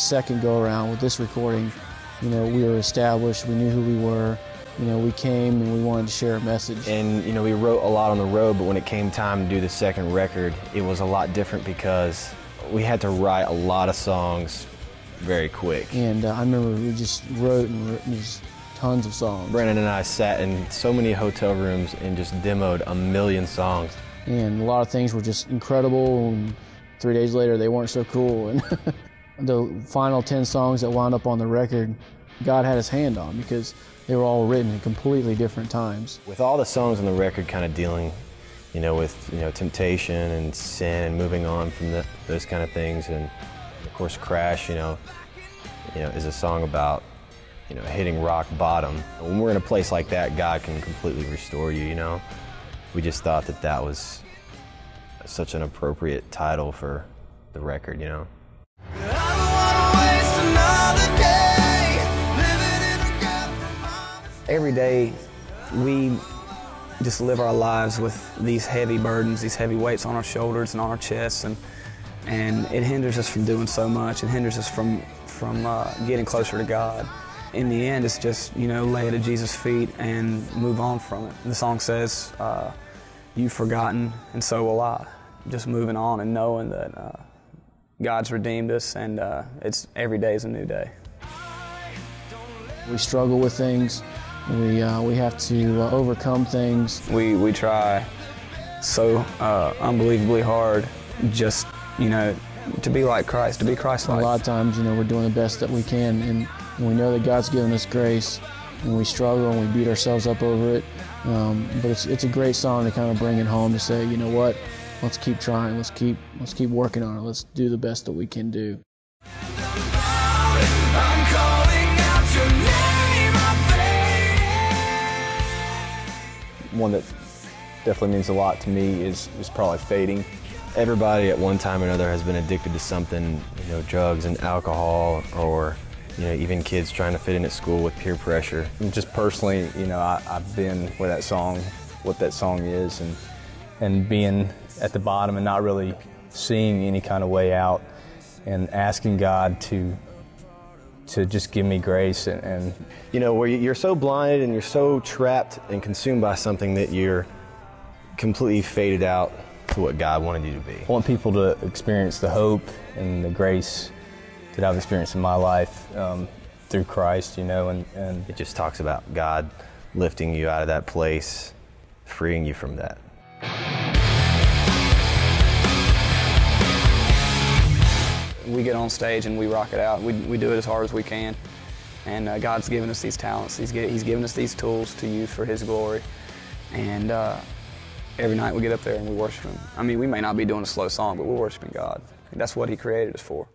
second go-around with this recording, you know, we were established, we knew who we were, you know, we came and we wanted to share a message. And, you know, we wrote a lot on the road, but when it came time to do the second record, it was a lot different because we had to write a lot of songs very quick. And I remember we just wrote just tons of songs. Brandon and I sat in so many hotel rooms and just demoed a million songs. And a lot of things were just incredible, and 3 days later they weren't so cool. And the final 10 songs that wound up on the record, God had his hand on because they were all written at completely different times. With all the songs on the record kind of dealing, you know, with, you know, temptation and sin and moving on from those kind of things, and of course Crash, you know, is a song about, you know, hitting rock bottom. When we're in a place like that, God can completely restore you, you know. We just thought that that was such an appropriate title for the record, you know. Every day we just live our lives with these heavy burdens, these heavy weights on our shoulders and on our chests, and it hinders us from doing so much. It hinders us from getting closer to God. In the end, it's just, you know, lay it at Jesus' feet and move on from it. The song says, you've forgotten, and so will I. Just moving on and knowing that God's redeemed us, and it's every day is a new day. We struggle with things. We have to overcome things. We try so unbelievably hard, just, you know, to be like Christ, to be Christ-like. A lot of times, you know, we're doing the best that we can, and we know that God's given us grace, and we struggle and we beat ourselves up over it. But it's a great song to kind of bring it home, to say, you know what, let's keep trying, let's keep working on it, let's do the best that we can do. One that definitely means a lot to me is probably Fading. Everybody at one time or another has been addicted to something, you know, drugs and alcohol, or, you know, even kids trying to fit in at school with peer pressure. And just personally, you know, I've been with that song, what that song is, and being at the bottom and not really seeing any kind of way out, and asking God to just give me grace and you know, where you're so blinded and you're so trapped and consumed by something that you're completely faded out to what God wanted you to be. I want people to experience the hope and the grace that I've experienced in my life through Christ, you know, and it just talks about God lifting you out of that place, freeing you from that. We get on stage and we rock it out. We do it as hard as we can. And God's given us these talents. He's given us these tools to use for His glory. And every night we get up there and we worship Him. I mean, we may not be doing a slow song, but we're worshiping God. That's what He created us for.